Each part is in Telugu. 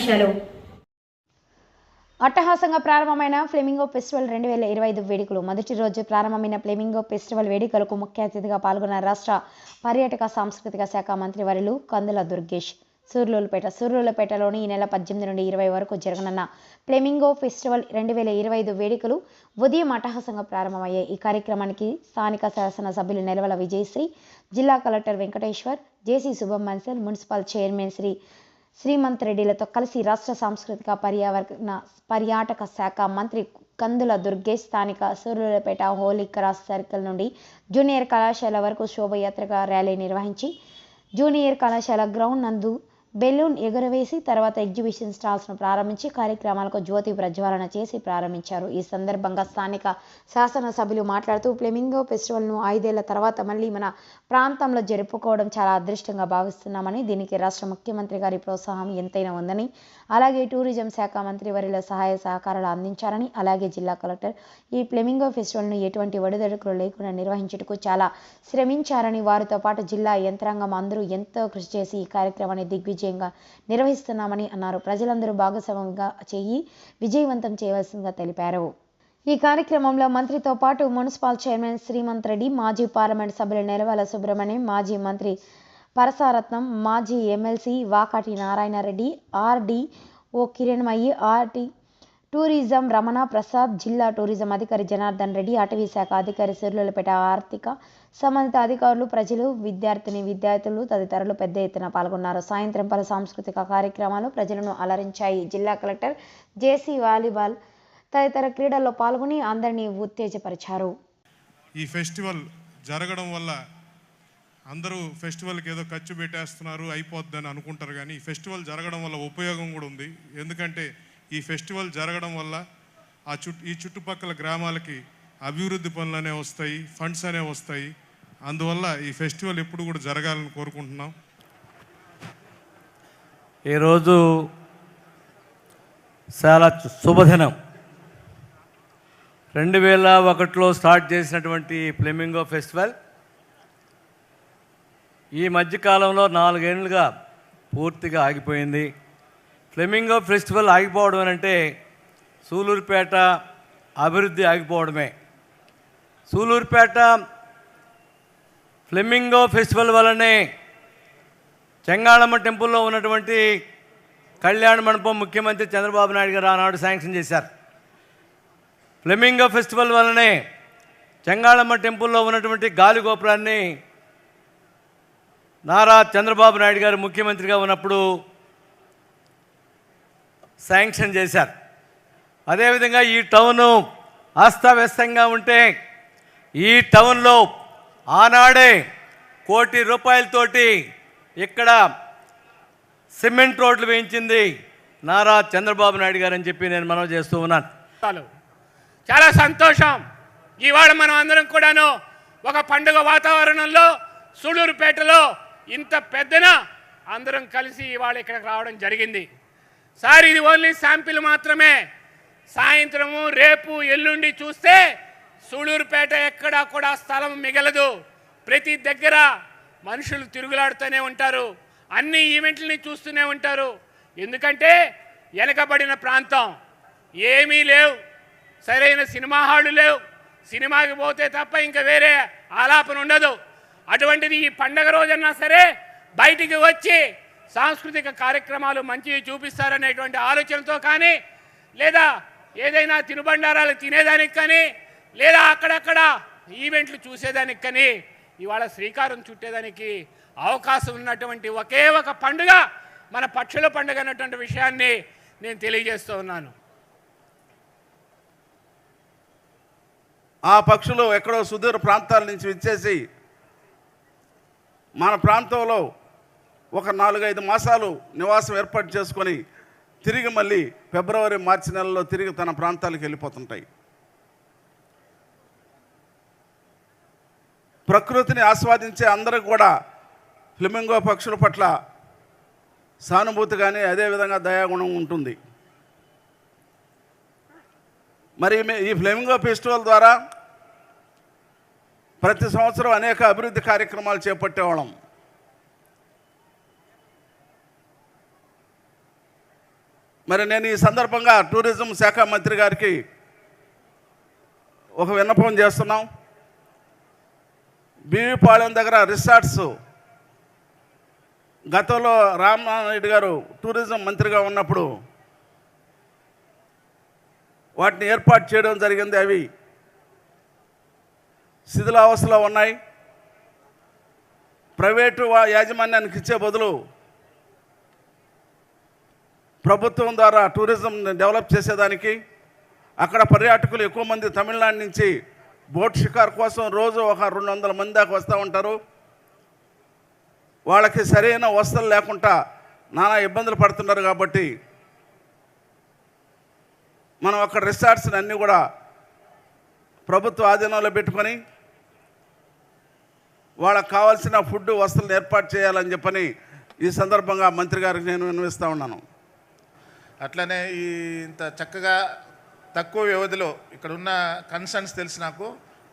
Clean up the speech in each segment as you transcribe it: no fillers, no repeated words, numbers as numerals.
ముఖ్యాంశాలు. అట్టహాసంగా ప్రారంభమైన ఫ్లెమింగో ఫెస్టివల్ 2025 వేడుకలు. మొదటి రోజు ప్రారంభమైన ఫ్లెమింగో ఫెస్టివల్ వేడుకలకు ముఖ్య అతిథిగా పాల్గొన్న రాష్ట్ర పర్యాటక సాంస్కృతిక శాఖ మంత్రి వర్యులు కందుల దుర్గేష్. సూర్లూరుపేటలోని ఈ నెల 18 నుండి 20 వరకు జరగనున్న ఫ్లెమింగో ఫెస్టివల్ 2025 వేడుకలు ఉదయం అట్టహాసంగా ప్రారంభమయ్యాయి. ఈ కార్యక్రమానికి స్థానిక శాసనసభ్యులు నెలవల విజయశ్రీ, జిల్లా కలెక్టర్ వెంకటేశ్వర్, జేసీ శుభం మన్సల్, మున్సిపల్ చైర్మన్ శ్రీమంత్ రెడ్డిలతో కలిసి రాష్ట్ర సాంస్కృతిక పర్యాటక శాఖ మంత్రి కందుల దుర్గేష్ స్థానిక సూర్లూరుపేట హోలీ క్రాస్ సర్కిల్ నుండి జూనియర్ కళాశాల వరకు శోభయాత్రగా ర్యాలీ నిర్వహించి జూనియర్ కళాశాల గ్రౌండ్ నందు బెలూన్ ఎగురవేసి తర్వాత ఎగ్జిబిషన్ స్టాల్స్ను ప్రారంభించి కార్యక్రమాలకు జ్యోతి ప్రజ్వలన చేసి ప్రారంభించారు. ఈ సందర్భంగా స్థానిక శాసనసభ్యులు మాట్లాడుతూ ఫ్లెమింగో ఫెస్టివల్ను 5 ఏళ్ల తర్వాత మళ్ళీ మన ప్రాంతంలో జరుపుకోవడం చాలా అదృష్టంగా భావిస్తున్నామని, దీనికి రాష్ట్ర ముఖ్యమంత్రి గారి ప్రోత్సాహం ఎంతైనా ఉందని, అలాగే టూరిజం శాఖ మంత్రి వర్యుల సహాయ సహకారాలు అందించారని, అలాగే జిల్లా కలెక్టర్ ఈ ఫ్లెమింగో ఫెస్టివల్ను ఎటువంటి ఒడిదుడుకులు లేకుండా నిర్వహించుటకు చాలా శ్రమించారని, వారితో పాటు జిల్లా యంత్రాంగం అందరూ ఎంతో కృషి చేసి ఈ కార్యక్రమాన్ని దిగ్విజయంగా నిర్వహిస్తున్నామని అన్నారు. ప్రజలందరూ భాగస్వామ్యంగా విజయవంతం చేయవలసిందిగా తెలిపారు. ఈ కార్యక్రమంలో మంత్రితో పాటు మున్సిపల్ చైర్మన్ శ్రీమంత్ రెడ్డి, మాజీ పార్లమెంట్ సభ్యులు నెలవల సుబ్రహ్మణ్యం, మాజీ మంత్రి పరసారత్నం, మాజీ MLC Vakati Narayanareddy, RDO Kiranmayi, tourism Ramana Prasad, జిల్లా టూరిజం అధికారి జనార్దన్ రెడ్డి, అటవీ శాఖ అధికారి సూర్లూరుపేట ఆర్థిక సంబంధిత అధికారులు, ప్రజలు, విద్యార్థులు తదితరులు పెద్ద ఎత్తున పాల్గొన్నారు. సాయంత్రం పలు సాంస్కృతిక కార్యక్రమాలు ప్రజలను అలరించాయి. జిల్లా కలెక్టర్ జేసీ వాలీబాల్ తదితర క్రీడల్లో పాల్గొని అందరినీ ఉత్తేజపరిచారు. ఈ ఫెస్టివల్ జరగడం వల్ల అందరూ ఫెస్టివల్కి ఏదో ఖర్చు పెట్టేస్తున్నారు అయిపోద్దని అనుకుంటారు, కానీ ఈ ఫెస్టివల్ జరగడం వల్ల ఉపయోగం కూడా ఉంది. ఎందుకంటే ఈ ఫెస్టివల్ జరగడం వల్ల ఈ చుట్టుపక్కల గ్రామాలకి అభివృద్ధి పనులు అనేవి వస్తాయి, ఫండ్స్ అనేవి వస్తాయి. అందువల్ల ఈ ఫెస్టివల్ ఎప్పుడు కూడా జరగాలని కోరుకుంటున్నాం. ఈరోజు చాలా శుభదినం. 2001లో స్టార్ట్ చేసినటువంటి ఫ్లెమింగో ఫెస్టివల్ ఈ మధ్యకాలంలో 4 ఏళ్ళుగా పూర్తిగా ఆగిపోయింది. ఫ్లెమింగో ఫెస్టివల్ ఆగిపోవడం అంటే సూలూరుపేట అభివృద్ధి ఆగిపోవడమే. సూలూరుపేట ఫ్లెమింగో ఫెస్టివల్ వల్లనే చెంగాళమ్మ టెంపుల్లో ఉన్నటువంటి కళ్యాణ మండపం ముఖ్యమంత్రి చంద్రబాబు నాయుడు గారు ఆనాడు శాంక్షన్ చేశారు. ఫ్లెమింగో ఫెస్టివల్ వల్లనే చెంగాళమ్మ టెంపుల్లో ఉన్నటువంటి గాలి గోపురాన్ని నారా చంద్రబాబు నాయుడు గారు ముఖ్యమంత్రిగా ఉన్నప్పుడు శాంక్షన్ చేశారు. అదేవిధంగా ఈ టౌను అస్తవ్యస్తంగా ఉంటే ఈ టౌన్లో ఆనాడే ₹1 కోటి ఇక్కడ సిమెంట్ రోడ్లు వేయించింది నారా చంద్రబాబు నాయుడు గారు అని చెప్పి నేను మనవి చేస్తూ ఉన్నాను. చాలా సంతోషం. ఇవాళ మనం అందరం కూడాను ఒక పండుగ వాతావరణంలో సూళ్ళూరుపేటలో ఇంత పెద్దన అందరం కలిసి ఇవాళ ఇక్కడికి రావడం జరిగింది. సార్, ఇది ఓన్లీ శాంపిల్ మాత్రమే. సాయంత్రము రేపు ఎల్లుండి చూస్తే సూళ్ళూరుపేట ఎక్కడా కూడా స్థలం మిగలదు. ప్రతి దగ్గర మనుషులు తిరుగులాడుతూనే ఉంటారు, అన్ని ఈవెంట్లని చూస్తూనే ఉంటారు. ఎందుకంటే వెనకబడిన ప్రాంతం, ఏమీ లేవు, సరైన సినిమా హాళ్ళు లేవు, సినిమాకి పోతే తప్ప ఇంకా వేరే ఆలాపన ఉండదు. అటువంటిది ఈ పండగ రోజన్నా సరే బయటికి వచ్చి సాంస్కృతిక కార్యక్రమాలు మంచివి చూపిస్తారనేటువంటి ఆలోచనతో కానీ, లేదా ఏదైనా తినుబండారాలు తినేదానికి కానీ, లేదా అక్కడక్కడ ఈవెంట్లు చూసేదానికి కానీ ఇవాళ శ్రీకారం చుట్టేదానికి అవకాశం ఉన్నటువంటి ఒకే ఒక పండుగ మన పక్షుల పండుగ అన్నటువంటి విషయాన్ని నేను తెలియజేస్తూ ఉన్నాను. ఆ పక్షులు ఎక్కడో సుదూర ప్రాంతాల నుంచి వచ్చేసి మన ప్రాంతంలో ఒక 4-5 మాసాలు నివాసం ఏర్పాటు చేసుకొని తిరిగి మళ్ళీ ఫిబ్రవరి మార్చి నెలలో తిరిగి తన ప్రాంతాలకు వెళ్ళిపోతుంటాయి. ప్రకృతిని ఆస్వాదించే అందరికి కూడా ఫ్లెమింగో పక్షుల పట్ల సానుభూతి కానీ అదేవిధంగా దయాగుణం ఉంటుంది. మరి ఈ ఫ్లెమింగో ఫెస్టివల్ ద్వారా ప్రతి సంవత్సరం అనేక అభివృద్ధి కార్యక్రమాలు చేపట్టేవాళ్ళం. మరి నేను ఈ సందర్భంగా టూరిజం శాఖ మంత్రి గారికి ఒక విన్నపం చేస్తున్నాం. బీవీపాళెం దగ్గర రిసార్ట్స్ గతంలో రామనాయుడు గారు టూరిజం మంత్రిగా ఉన్నప్పుడు వాటిని ఏర్పాటు చేయడం జరిగింది. అవి శిథిలావస్థలో ఉన్నాయి. ప్రైవేటు యాజమాన్యానికి ఇచ్చే బదులు ప్రభుత్వం ద్వారా టూరిజం డెవలప్ చేసేదానికి, అక్కడ పర్యాటకులు ఎక్కువ మంది తమిళనాడు నుంచి బోట్ షికార్ కోసం రోజు ఒక 200 మంది దాకా వస్తూ ఉంటారు. వాళ్ళకి సరైన వసతులు లేకుండా నానా ఇబ్బందులు పడుతున్నారు. కాబట్టి మనం అక్కడ రిసార్ట్స్ని అన్నీ కూడా ప్రభుత్వ ఆధీనంలో పెట్టుకొని వాళ్ళకు కావాల్సిన ఫుడ్ వసతులను ఏర్పాటు చేయాలని చెప్పని ఈ సందర్భంగా మంత్రి గారికి నేను విన్నవిస్తూ ఉన్నాను. అట్లనే ఈ ఇంత చక్కగా తక్కువ వ్యవధిలో ఇక్కడ ఉన్న కన్సర్న్స్ తెలిసి నాకు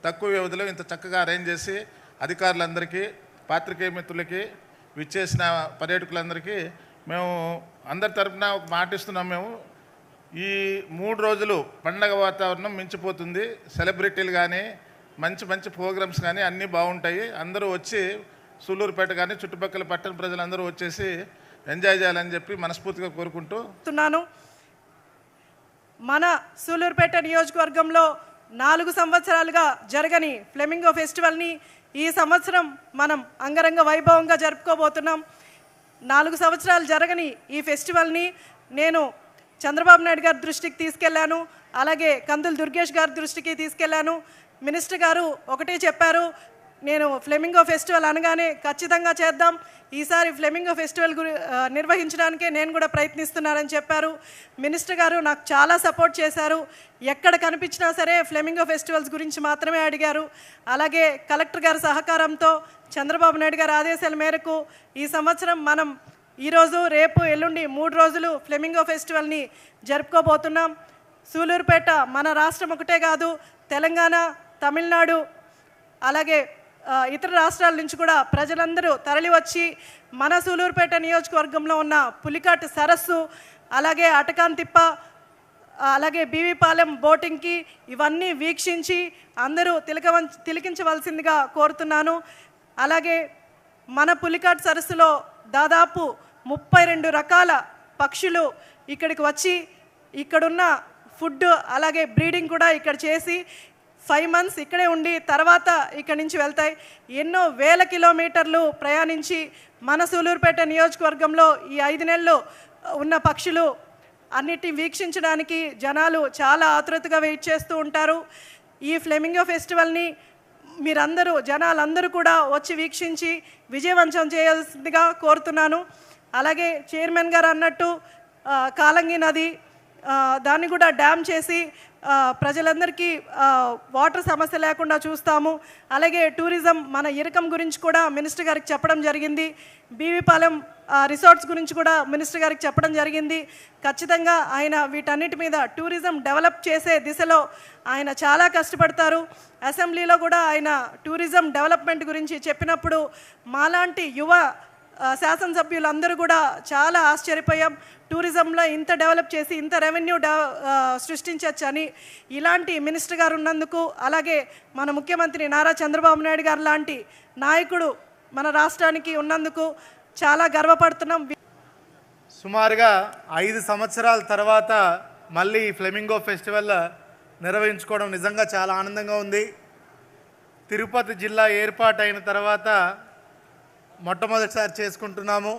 తక్కువ వ్యవధిలో ఇంత చక్కగా అరేంజ్ చేసి అధికారులందరికీ, పాత్రికేయ మిత్రులకి, విచ్చేసిన పర్యాటకులందరికీ మేము అందరి తరపున ఒక మాట ఇస్తున్నాం. మేము ఈ 3 రోజులు పండగ వాతావరణం మించిపోతుంది. సెలబ్రిటీలు కానీ మంచి మంచి ప్రోగ్రామ్స్ కానీ అన్నీ బాగుంటాయి. అందరూ వచ్చి సూళ్ళూరుపేట కానీ చుట్టుపక్కల పట్టణ ప్రజలందరూ వచ్చేసి ఎంజాయ్ చేయాలని చెప్పి మనస్ఫూర్తిగా కోరుకుంటున్నాను. మన సూళ్ళూరుపేట నియోజకవర్గంలో 4 సంవత్సరాలుగా జరగని ఫ్లెమింగో ఫెస్టివల్ని ఈ సంవత్సరం మనం అంగరంగ వైభవంగా జరుపుకోబోతున్నాం. 4 సంవత్సరాలు జరగని ఈ ఫెస్టివల్ని నేను చంద్రబాబు నాయుడు గారి దృష్టికి తీసుకెళ్లాను, అలాగే కందుల దుర్గేష్ గారి దృష్టికి తీసుకెళ్లాను. మినిస్టర్ గారు ఒకటే చెప్పారు, నేను ఫ్లెమింగో ఫెస్టివల్ అనగానే ఖచ్చితంగా చేద్దాం, ఈసారి ఫ్లెమింగో ఫెస్టివల్ నిర్వహించడానికే నేను కూడా ప్రయత్నిస్తున్నానని చెప్పారు. మినిస్టర్ గారు నాకు చాలా సపోర్ట్ చేశారు. ఎక్కడ కనిపించినా సరే ఫ్లెమింగో ఫెస్టివల్స్ గురించి మాత్రమే అడిగారు. అలాగే కలెక్టర్ గారి సహకారంతో చంద్రబాబు నాయుడు గారి ఆదేశాల మేరకు ఈ సంవత్సరం మనం ఈరోజు, రేపు, ఎల్లుండి 3 రోజులు ఫ్లెమింగో ఫెస్టివల్ని జరుపుకోబోతున్నాం. సూళ్ళూరుపేట మన రాష్ట్రం ఒకటే కాదు, తెలంగాణ, తమిళనాడు, అలాగే ఇతర రాష్ట్రాల నుంచి కూడా ప్రజలందరూ తరలి వచ్చి మన సూళ్ళూరుపేట నియోజకవర్గంలో ఉన్న పులికాట్ సరస్సు, అలాగే అటకాంతిప్ప, అలాగే బీవీపాలెం బోటింగ్కి ఇవన్నీ వీక్షించి అందరూ తిలకించవలసిందిగా కోరుతున్నాను. అలాగే మన పులికాట్ సరస్సులో దాదాపు 32 రకాల పక్షులు ఇక్కడికి వచ్చి ఇక్కడున్న ఫుడ్, అలాగే బ్రీడింగ్ కూడా ఇక్కడ చేసి 5 months ఇక్కడే ఉండి తర్వాత ఇక్కడి నుంచి వెళ్తాయి. ఎన్నో వేల కిలోమీటర్లు ప్రయాణించి మన సూళ్ళూరుపేట నియోజకవర్గంలో ఈ 5 నెలలు ఉన్న పక్షులు అన్నిటిని వీక్షించడానికి జనాలు చాలా ఆతృతగా వెయిట్ చేస్తూ ఉంటారు. ఈ ఫ్లెమింగో ఫెస్టివల్ని మీరందరూ, జనాలందరూ కూడా వచ్చి వీక్షించి విజయవంతం చేయాల్సిందిగా కోరుతున్నాను. అలాగే చైర్మన్ గారు అన్నట్టు కాలంగి నది దాన్ని కూడా డ్యామ్ చేసి ప్రజలందరికీ వాటర్ సమస్య లేకుండా చూస్తాము. అలాగే టూరిజం మన ఇరకం గురించి కూడా మినిస్టర్ గారికి చెప్పడం జరిగింది. బీవీపాలెం రిసార్ట్స్ గురించి కూడా మినిస్టర్ గారికి చెప్పడం జరిగింది. ఖచ్చితంగా ఆయన వీటన్నిటి మీద టూరిజం డెవలప్ చేసే దిశలో ఆయన చాలా కష్టపడతారు. అసెంబ్లీలో కూడా ఆయన టూరిజం డెవలప్మెంట్ గురించి చెప్పినప్పుడు మాలాంటి యువ శాసనసభ్యులందరూ కూడా చాలా ఆశ్చర్యపోయాం. టూరిజంలో ఇంత డెవలప్ చేసి ఇంత రెవెన్యూ సృష్టించవచ్చు అని. ఇలాంటి మినిస్టర్ గారు ఉన్నందుకు, అలాగే మన ముఖ్యమంత్రి నారా చంద్రబాబు నాయుడు గారు లాంటి నాయకుడు మన రాష్ట్రానికి ఉన్నందుకు చాలా గర్వపడుతున్నాం. సుమారుగా 5 సంవత్సరాల తర్వాత మళ్ళీ ఫ్లెమింగో ఫెస్టివల్ నిర్వహించుకోవడం నిజంగా చాలా ఆనందంగా ఉంది. తిరుపతి జిల్లా ఏర్పాటైన తర్వాత మొట్టమొదటిసారి చేసుకుంటున్నాము.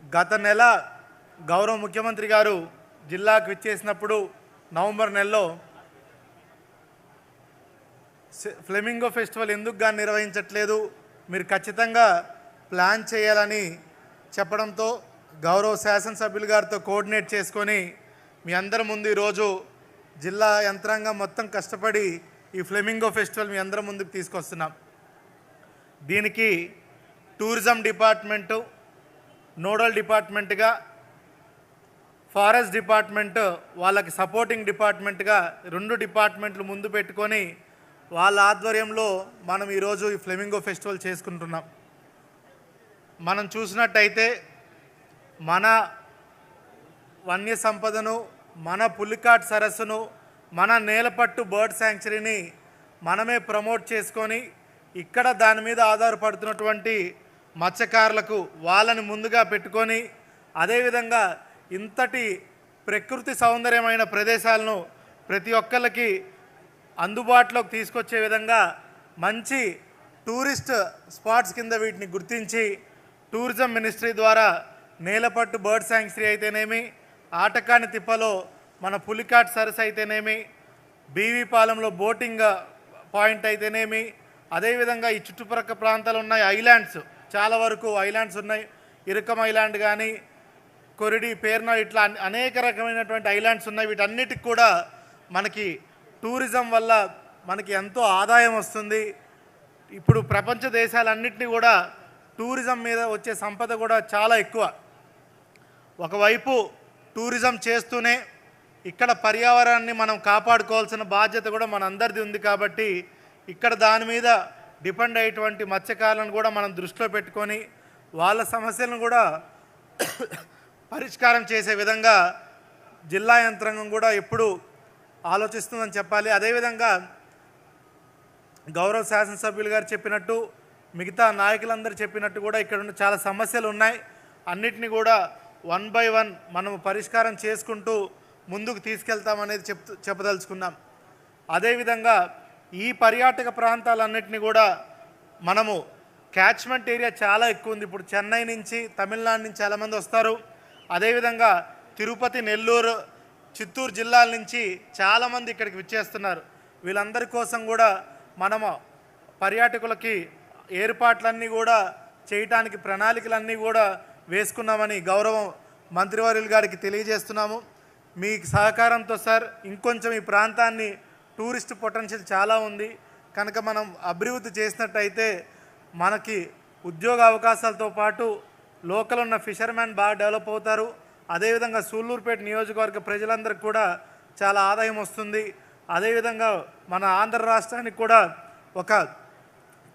గత నెల గౌరవ ముఖ్యమంత్రి గారు జిల్లాకు విచ్చేసినప్పుడు నవంబర్ నెలలో ఫ్లెమింగో ఫెస్టివల్ ఎందుకు కానీ నిర్వహించట్లేదు, మీరు ఖచ్చితంగా ప్లాన్ చేయాలని చెప్పడంతో గౌరవ శాసనసభ్యులు గారితో కోఆర్డినేట్ చేసుకొని మీ అందరి ముందు ఈరోజు జిల్లా యంత్రాంగం మొత్తం కష్టపడి ఈ ఫ్లెమింగో ఫెస్టివల్ మీ అందరి ముందుకు తీసుకొస్తున్నాం. దీనికి టూరిజం డిపార్ట్మెంటు నోడల్ డిపార్ట్మెంట్గా, ఫారెస్ట్ డిపార్ట్మెంట్ వాళ్ళకి సపోర్టింగ్ డిపార్ట్మెంట్గా 2 డిపార్ట్మెంట్లు ముందు పెట్టుకొని వాళ్ళ ఆధ్వర్యంలో మనం ఈరోజు ఈ ఫ్లెమింగో ఫెస్టివల్ చేసుకుంటున్నాం. మనం చూసినట్టయితే మన వన్య సంపదను, మన పులికాట్ సరస్సును, మన నేలపట్టు బర్డ్ శాంక్చురీని మనమే ప్రమోట్ చేసుకొని ఇక్కడ దాని మీద ఆధారపడుతున్నటువంటి మత్స్యకారులకు వాళ్ళని ముందుగా పెట్టుకొని అదేవిధంగా ఇంతటి ప్రకృతి సౌందర్యమైన ప్రదేశాలను ప్రతి ఒక్కరికి అందుబాటులోకి తీసుకొచ్చే విధంగా మంచి టూరిస్ట్ స్పాట్స్ కింద వీటిని గుర్తించి టూరిజం మినిస్ట్రీ ద్వారా నేలపట్టు బర్డ్ శాంక్చురీ అయితేనేమి, ఆటకాని తిప్పలో మన పులికాట్ సరస్సు అయితేనేమి, బీవీపాలెంలో బోటింగ్ పాయింట్ అయితేనేమి, అదేవిధంగా ఈ చుట్టుపక్కల ప్రాంతాలు ఉన్నాయి ఐలాండ్స్, చాలా వరకు ఐలాండ్స్ ఉన్నాయి. ఇరకం ఐలాండ్ కానీ, కొరిడి, పేర్న, ఇట్లా అనేక రకమైనటువంటి ఐలాండ్స్ ఉన్నాయి. వీటన్నిటికి కూడా మనకి టూరిజం వల్ల మనకి ఎంతో ఆదాయం వస్తుంది. ఇప్పుడు ప్రపంచ దేశాలన్నింటినీ కూడా టూరిజం మీద వచ్చే సంపద కూడా చాలా ఎక్కువ. ఒకవైపు టూరిజం చేస్తూనే ఇక్కడ పర్యావరణాన్ని మనం కాపాడుకోవాల్సిన బాధ్యత కూడా మనందరిది ఉంది. కాబట్టి ఇక్కడ దాని మీద డిపెండ్ అయ్యేటువంటి మత్స్యకారులను కూడా మనం దృష్టిలో పెట్టుకొని వాళ్ళ సమస్యలను కూడా పరిష్కారం చేసే విధంగా జిల్లా యంత్రాంగం కూడా ఎప్పుడు ఆలోచిస్తుందని చెప్పాలి. అదేవిధంగా గౌరవ శాసనసభ్యులు గారు చెప్పినట్టు, మిగతా నాయకులందరూ చెప్పినట్టు కూడా ఇక్కడ ఉన్న చాలా సమస్యలు ఉన్నాయి. అన్నిటినీ కూడా 1 by 1 మనము పరిష్కారం చేసుకుంటూ ముందుకు తీసుకెళ్తామనేది చెప్పదలుచుకున్నాం. అదేవిధంగా ఈ పర్యాటక ప్రాంతాలన్నింటినీ కూడా మనము క్యాచ్మెంట్ ఏరియా చాలా ఎక్కువ ఉంది. ఇప్పుడు చెన్నై నుంచి, తమిళనాడు నుంచి చాలామంది వస్తారు. అదేవిధంగా తిరుపతి, నెల్లూరు, చిత్తూరు జిల్లాల నుంచి చాలామంది ఇక్కడికి విచ్చేస్తున్నారు. వీళ్ళందరి కోసం కూడా మనము పర్యాటకులకి ఏర్పాట్లన్నీ కూడా చేయటానికి ప్రణాళికలన్నీ కూడా వేసుకున్నామని గౌరవం మంత్రివర్యులు గారికి తెలియజేస్తున్నాము. మీ సహకారంతో సార్ ఇంకొంచెం ఈ ప్రాంతాన్ని టూరిస్ట్ పొటెన్షియల్ చాలా ఉంది కనుక మనం అభివృద్ధి చేసినట్టయితే మనకి ఉద్యోగ అవకాశాలతో పాటు లోకల్ ఉన్న ఫిషర్మెన్ బాగా డెవలప్ అవుతారు. అదేవిధంగా సూళ్ళూరుపేట నియోజకవర్గ ప్రజలందరికీ కూడా చాలా ఆదాయం వస్తుంది. అదేవిధంగా మన ఆంధ్ర రాష్ట్రానికి కూడా ఒక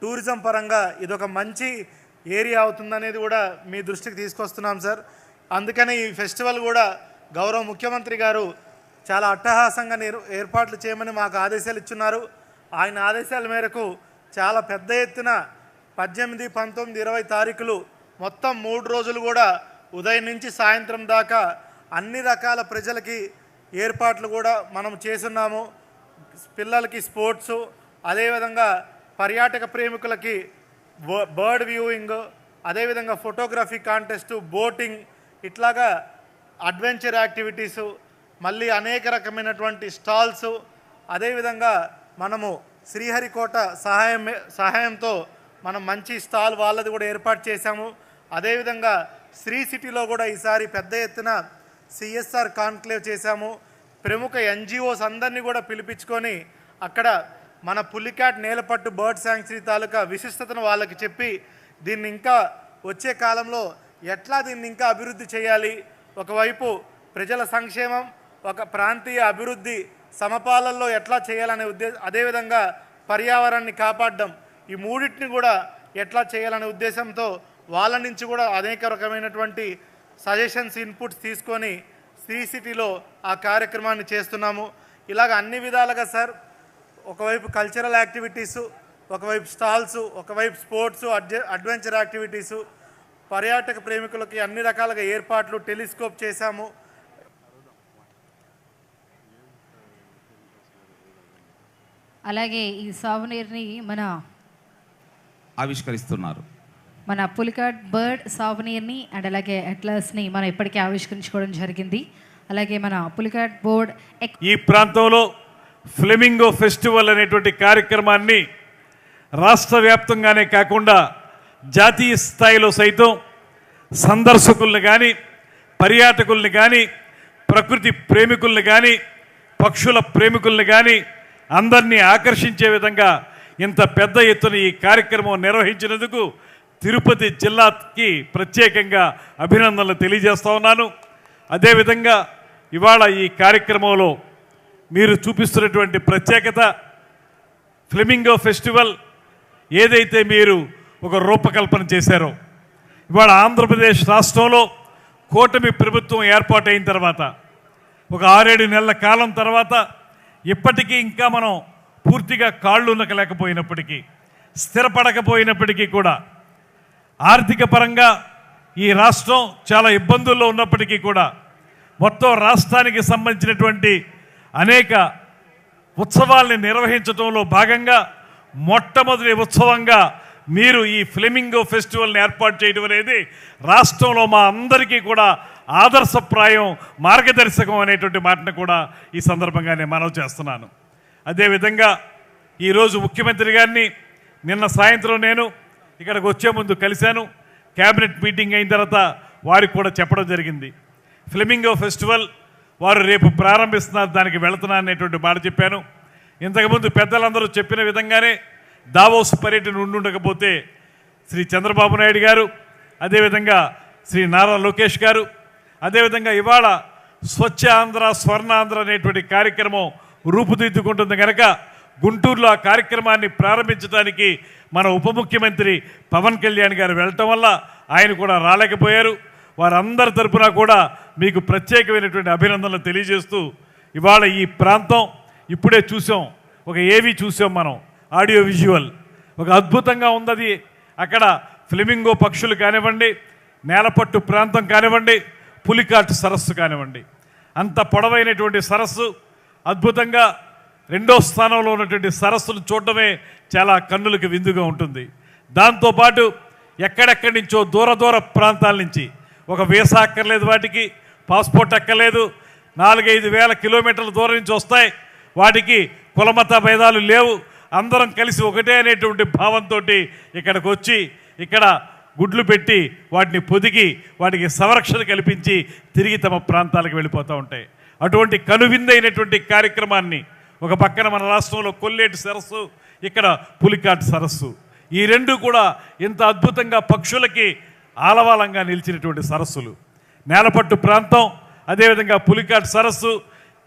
టూరిజం పరంగా ఇదొక మంచి ఏరియా అవుతుందనేది కూడా మీ దృష్టికి తీసుకొస్తున్నాం సార్. అందుకని ఈ ఫెస్టివల్ కూడా గౌరవ ముఖ్యమంత్రి గారు చాలా అట్టహాసంగా ఏర్పాట్లు చేయమని మాకు ఆదేశాలు ఇచ్చున్నారు. ఆయన ఆదేశాల మేరకు చాలా పెద్ద ఎత్తున 18, 19, 20 తారీఖులు మొత్తం 3 రోజులు కూడా ఉదయం నుంచి సాయంత్రం దాకా అన్ని రకాల ప్రజలకి ఏర్పాట్లు కూడా మనం చేస్తున్నాము. పిల్లలకి స్పోర్ట్సు, అదేవిధంగా పర్యాటక ప్రేమికులకి బర్డ్ వ్యూయింగ్, అదేవిధంగా ఫోటోగ్రఫీ కాంటెస్టు, బోటింగ్, ఇట్లాగా అడ్వెంచర్ యాక్టివిటీసు, మళ్ళీ అనేక రకమైనటువంటి స్టాల్సు, అదేవిధంగా మనము శ్రీహరికోట సహాయంతో మనం మంచి స్టాల్ వాళ్ళది కూడా ఏర్పాటు చేశాము. అదేవిధంగా శ్రీ సిటీలో కూడా ఈసారి పెద్ద ఎత్తున సిఎస్ఆర్ కాన్క్లేవ్ చేశాము. ప్రముఖ ఎన్జిఓస్ అందరినీ కూడా పిలిపించుకొని అక్కడ మన పులికాట్ నేలపట్టు బర్డ్ శాంక్చురీ తాలూకా విశిష్టతను వాళ్ళకి చెప్పి దీన్ని ఇంకా వచ్చే కాలంలో ఎట్లా దీన్ని ఇంకా అభివృద్ధి చేయాలి, ఒకవైపు ప్రజల సంక్షేమం, ఒక ప్రాంతీయ అభివృద్ధి సమపాలనలో ఎట్లా చేయాలనే అదేవిధంగా పర్యావరణాన్ని కాపాడడం, ఈ మూడింటిని కూడా ఎట్లా చేయాలనే ఉద్దేశంతో వాళ్ళ నుంచి కూడా అనేక రకమైనటువంటి సజెషన్స్, ఇన్పుట్స్ తీసుకొని శ్రీ సిటీలో ఆ కార్యక్రమాన్ని చేస్తున్నాము. ఇలాగ అన్ని విధాలుగా సార్, ఒకవైపు కల్చరల్ యాక్టివిటీసు, ఒకవైపు స్టాల్సు, ఒకవైపు స్పోర్ట్సు, అడ్వెంచర్ యాక్టివిటీసు, పర్యాటక ప్రేమికులకి అన్ని రకాలుగా ఏర్పాట్లు, టెలిస్కోప్ చేశాము. అలాగే ఈ సావనీర్ని ఆవిష్కరిస్తున్నారు. మన పులికాట్ బర్డ్ సావనీర్ని అండ్ అలాగే అట్లస్ని మనం ఇప్పటికే ఆవిష్కరించుకోవడం జరిగింది. అలాగే మన పులికాట్ బోర్డ్ ఈ ప్రాంతంలో ఫ్లెమింగో ఫెస్టివల్ అనేటువంటి కార్యక్రమాన్ని రాష్ట్ర వ్యాప్తంగానే కాకుండా జాతీయ స్థాయిలో సైతం సందర్శకుల్ని కానీ, పర్యాటకుల్ని కానీ, ప్రకృతి ప్రేమికుల్ని కానీ, పక్షుల ప్రేమికుల్ని కానీ అందరినీ ఆకర్షించే విధంగా ఇంత పెద్ద ఎత్తున ఈ కార్యక్రమం నిర్వహించినందుకు తిరుపతి జిల్లాకి ప్రత్యేకంగా అభినందనలు తెలియజేస్తా ఉన్నాను. అదేవిధంగా ఇవాళ ఈ కార్యక్రమంలో మీరు చూపిస్తున్నటువంటి ప్రత్యేకత, ఫ్లెమింగో ఫెస్టివల్ ఏదైతే మీరు ఒక రూపకల్పన చేశారో, ఇవాళ ఆంధ్రప్రదేశ్ రాష్ట్రంలో కూటమి ప్రభుత్వం ఏర్పాటైన తర్వాత ఒక 6-7 నెలల కాలం తర్వాత ఇప్పటికీ ఇంకా మనం పూర్తిగా కాళ్ళు నొక్కలేకపోయినప్పటికీ, స్థిరపడకపోయినప్పటికీ కూడా, ఆర్థిక పరంగా ఈ రాష్ట్రం చాలా ఇబ్బందుల్లో ఉన్నప్పటికీ కూడా మొత్తం రాష్ట్రానికి సంబంధించినటువంటి అనేక ఉత్సవాల్ని నిర్వహించడంలో భాగంగా మొట్టమొదటి ఉత్సవంగా మీరు ఈ ఫ్లెమింగో ఫెస్టివల్ని ఏర్పాటు చేయడం అనేది రాష్ట్రంలో మా అందరికీ కూడా ఆదర్శప్రాయం, మార్గదర్శకం అనేటువంటి మాటను కూడా ఈ సందర్భంగా నేను మనవి చేస్తున్నాను. అదేవిధంగా ఈరోజు ముఖ్యమంత్రి గారిని నిన్న సాయంత్రం నేను ఇక్కడికి వచ్చే ముందు కలిశాను. క్యాబినెట్ మీటింగ్ అయిన తర్వాత వారికి కూడా చెప్పడం జరిగింది. ఫ్లెమింగో ఫెస్టివల్ వారు రేపు ప్రారంభిస్తున్నారు, దానికి వెళుతున్నా అనేటువంటి మాట చెప్పాను. ఇంతకుముందు పెద్దలందరూ చెప్పిన విధంగానే దావోస్ పర్యటన ఉండుండకపోతే శ్రీ చంద్రబాబు నాయుడు గారు, అదేవిధంగా శ్రీ నారా లోకేష్ గారు, అదేవిధంగా ఇవాళ స్వచ్ఛ ఆంధ్ర స్వర్ణాంధ్ర అనేటువంటి కార్యక్రమం రూపుదిద్దుకుంటుంది కనుక గుంటూరులో ఆ కార్యక్రమాన్ని ప్రారంభించడానికి మన ఉప ముఖ్యమంత్రి పవన్ కళ్యాణ్ గారు వెళ్ళటం వల్ల ఆయన కూడా రాలేకపోయారు. వారందరి తరపున కూడా మీకు ప్రత్యేకమైనటువంటి అభినందనలు తెలియజేస్తూ, ఇవాళ ఈ ప్రాంతం ఇప్పుడే చూసాం, ఒక ఏవి చూసాం మనం, ఆడియో విజువల్ ఒక అద్భుతంగా ఉంది. అక్కడ ఫ్లెమింగో పక్షులు కానివ్వండి, నేలపట్టు ప్రాంతం కానివ్వండి, పులికాట్ సరస్సు కానివ్వండి, అంత పొడవైనటువంటి సరస్సు అద్భుతంగా 2వ స్థానంలో ఉన్నటువంటి సరస్సును చూడటమే చాలా కన్నులకు విందుగా ఉంటుంది. దాంతోపాటు ఎక్కడెక్కడి నుంచో దూర దూర ప్రాంతాల నుంచి, ఒక వీసా అక్కర్లేదు, వాటికి పాస్పోర్ట్ అక్కర్లేదు, 4-5 వేల కిలోమీటర్ల దూరం నుంచి వస్తాయి. వాటికి కులమత భేదాలు లేవు, అందరం కలిసి ఒకటే అనేటువంటి భావంతో ఇక్కడికి వచ్చి ఇక్కడ గుడ్లు పెట్టి వాటిని పొదిగి వాటికి సంరక్షణ కల్పించి తిరిగి తమ ప్రాంతాలకు వెళ్ళిపోతూ ఉంటాయి. అటువంటి కనువిందైనటువంటి కార్యక్రమాన్ని ఒక పక్కన మన రాష్ట్రంలో కొల్లేటి సరస్సు, ఇక్కడ పులికాట్ సరస్సు, ఈ రెండు కూడా ఇంత అద్భుతంగా పక్షులకి ఆలవాలంగా నిలిచినటువంటి సరస్సులు. నేలపట్టు ప్రాంతం, అదేవిధంగా పులికాట్ సరస్సు,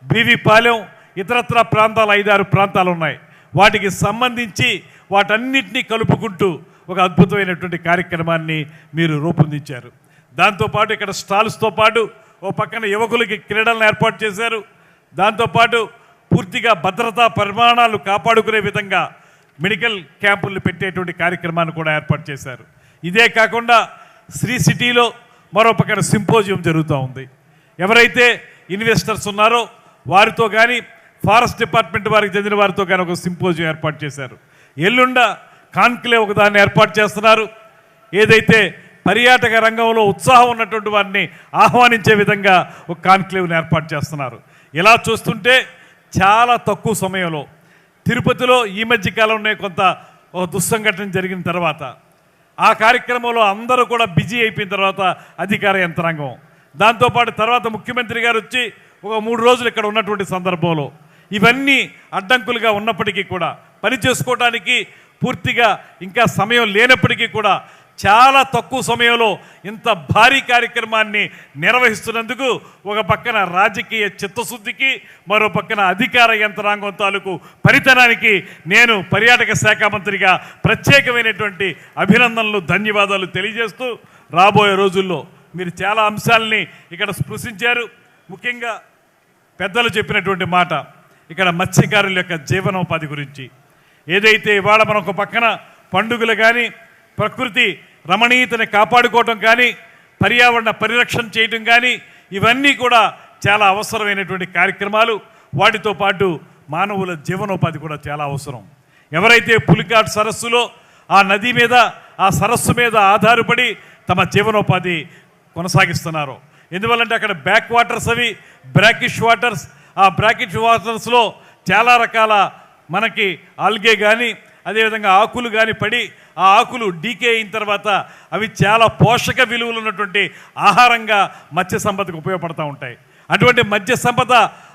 బీవీ పాలెం, ఇతరత్ర ప్రాంతాలు 5-6 ప్రాంతాలు ఉన్నాయి. వాటికి సంబంధించి వాటన్నిటినీ కలుపుకుంటూ ఒక అద్భుతమైనటువంటి కార్యక్రమాన్ని మీరు రూపొందించారు. దాంతోపాటు ఇక్కడ స్టాల్స్తో పాటు ఓ పక్కన యువకులకి క్రీడలను ఏర్పాటు చేశారు. దాంతోపాటు పూర్తిగా భద్రతా పరిమాణాలు కాపాడుకునే విధంగా మెడికల్ క్యాంపులు పెట్టేటువంటి కార్యక్రమాన్ని కూడా ఏర్పాటు చేశారు. ఇదే కాకుండా శ్రీ సిటీలో మరో పక్కన సింపోజియం జరుగుతూ ఉంది. ఎవరైతే ఇన్వెస్టర్స్ ఉన్నారో వారితో కానీ, ఫారెస్ట్ డిపార్ట్మెంట్ వారికి చెందిన వారితో కానీ ఒక సింపోజియం ఏర్పాటు చేశారు. ఎల్లుండ కాన్క్లేవ్ ఒక దాన్ని ఏర్పాటు చేస్తున్నారు. ఏదైతే పర్యాటక రంగంలో ఉత్సాహం ఉన్నటువంటి వారిని ఆహ్వానించే విధంగా ఒక కాన్క్లేవ్ని ఏర్పాటు చేస్తున్నారు. ఇలా చూస్తుంటే చాలా తక్కువ సమయంలో తిరుపతిలో ఈ మధ్య కాలంలో కొంత ఒక దుస్సంఘటన జరిగిన తర్వాత ఆ కార్యక్రమంలో అందరూ కూడా బిజీ అయిపోయిన తర్వాత అధికార యంత్రాంగం, దాంతోపాటు తర్వాత ముఖ్యమంత్రి గారు వచ్చి ఒక 3 రోజులు ఇక్కడ ఉన్నటువంటి సందర్భంలో ఇవన్నీ అడ్డంకులుగా ఉన్నప్పటికీ కూడా, పని చేసుకోవడానికి పూర్తిగా ఇంకా సమయం లేనప్పటికీ కూడా చాలా తక్కువ సమయంలో ఇంత భారీ కార్యక్రమాన్ని నిర్వహిస్తున్నందుకు ఒక పక్కన రాజకీయ చిత్తశుద్ధికి, మరో పక్కన అధికార యంత్రాంగం తాలూకు పరితనానికి నేను పర్యాటక శాఖ మంత్రిగా ప్రత్యేకమైనటువంటి అభినందనలు, ధన్యవాదాలు తెలియజేస్తూ, రాబోయే రోజుల్లో మీరు చాలా అంశాలని ఇక్కడ స్పృశించారు. ముఖ్యంగా పెద్దలు చెప్పినటువంటి మాట ఇక్కడ మత్స్యకారుల యొక్క జీవనోపాధి గురించి. ఏదైతే ఇవాళ మనం ఒక పక్కన పండుగలు కానీ, ప్రకృతి రమణీయతని కాపాడుకోవటం కానీ, పర్యావరణ పరిరక్షణ చేయటం కానీ, ఇవన్నీ కూడా చాలా అవసరమైనటువంటి కార్యక్రమాలు. వాటితో పాటు మానవుల జీవనోపాధి కూడా చాలా అవసరం. ఎవరైతే పులికాట్ సరస్సులో ఆ నది మీద, ఆ సరస్సు మీద ఆధారపడి తమ జీవనోపాధి కొనసాగిస్తున్నారో, ఎందువల్లంటే అక్కడ బ్యాక్ వాటర్స్, అవి బ్రాకిష్ వాటర్స్, ఆ బ్రాకిష్ వాటర్స్లో చాలా రకాల మనకి ఆల్గే కానీ, అదేవిధంగా ఆకులు కానీ పడి ఆ ఆకులు డీకే అయిన తర్వాత అవి చాలా పోషక విలువలు ఉన్నటువంటి ఆహారంగా మత్స్య సంపదకు ఉపయోగపడుతూ ఉంటాయి. అటువంటి మత్స్య సంపద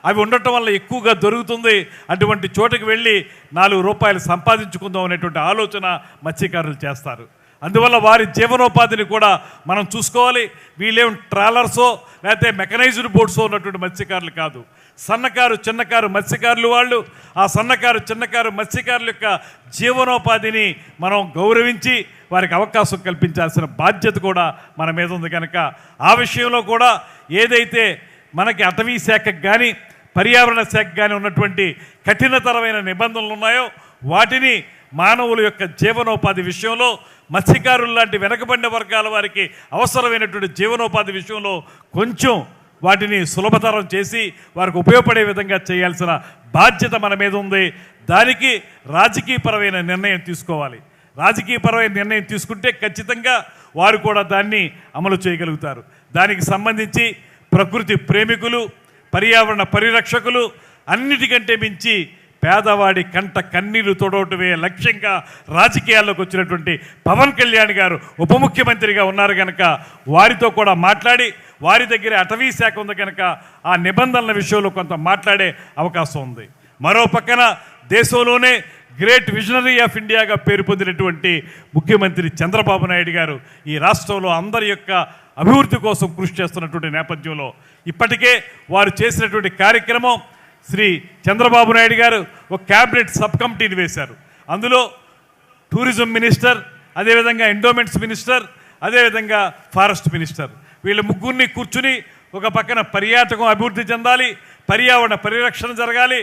అవి ఉండటం వల్ల ఎక్కువగా దొరుకుతుంది. అటువంటి చోటుకు వెళ్ళి 4 రూపాయలు సంపాదించుకుందాం అనేటువంటి ఆలోచన మత్స్యకారులు చేస్తారు. అందువల్ల వారి జీవనోపాధిని కూడా మనం చూసుకోవాలి. వీళ్ళేం ట్రాలర్సో లేకపోతే మెకనైజ్డ్ బోట్సో ఉన్నటువంటి మత్స్యకారులు కాదు, సన్నకారు చిన్నకారు మత్స్యకారులు వాళ్ళు. ఆ సన్నకారు చిన్నకారు మత్స్యకారుల యొక్క జీవనోపాధిని మనం గౌరవించి వారికి అవకాశం కల్పించాల్సిన బాధ్యత కూడా మన మీద ఉంది కనుక ఆ విషయంలో కూడా ఏదైతే మనకి అటవీ శాఖకు కానీ పర్యావరణ శాఖకు కానీ ఉన్నటువంటి కఠినతరమైన నిబంధనలు ఉన్నాయో వాటిని మానవుల యొక్క జీవనోపాధి విషయంలో మత్స్యకారులు లాంటి వెనకబడిన వర్గాల వారికి అవసరమైనటువంటి జీవనోపాధి విషయంలో కొంచెం వాటిని సులభతరం చేసి వారికి ఉపయోగపడే విధంగా చేయాల్సిన బాధ్యత మన మీద ఉంది. దానికి రాజకీయపరమైన నిర్ణయం తీసుకోవాలి. రాజకీయపరమైన నిర్ణయం తీసుకుంటే ఖచ్చితంగా వారు కూడా దాన్ని అమలు చేయగలుగుతారు. దానికి సంబంధించి ప్రకృతి ప్రేమికులు, పర్యావరణ పరిరక్షకులు, అన్నిటికంటే మించి పేదవాడి కంట కన్నీరు తొడవటమే లక్ష్యంగా రాజకీయాల్లోకి వచ్చినటువంటి పవన్ కళ్యాణ్ గారు ఉప ముఖ్యమంత్రిగా ఉన్నారు కనుక వారితో కూడా మాట్లాడి, వారి దగ్గర అటవీ శాఖ ఉంది కనుక ఆ నిబంధనల విషయంలో కొంత మాట్లాడే అవకాశం ఉంది. మరో పక్కన దేశంలోనే గ్రేట్ విజనరీ ఆఫ్ ఇండియాగా పేరు పొందినటువంటి ముఖ్యమంత్రి చంద్రబాబు నాయుడు గారు ఈ రాష్ట్రంలో అందరి యొక్క అభివృద్ధి కోసం కృషి చేస్తున్నటువంటి నేపథ్యంలో ఇప్పటికే వారు చేసినటువంటి కార్యక్రమం, శ్రీ చంద్రబాబు నాయుడు గారు ఒక క్యాబినెట్ సబ్ కమిటీని వేశారు. అందులో టూరిజం మినిస్టర్, అదేవిధంగా ఎండోమెంట్స్ మినిస్టర్, అదేవిధంగా ఫారెస్ట్ మినిస్టర్, వీళ్ళ ముగ్గురిని కూర్చుని ఒక పక్కన పర్యాటకం అభివృద్ధి చెందాలి, పర్యావరణ పరిరక్షణ జరగాలి,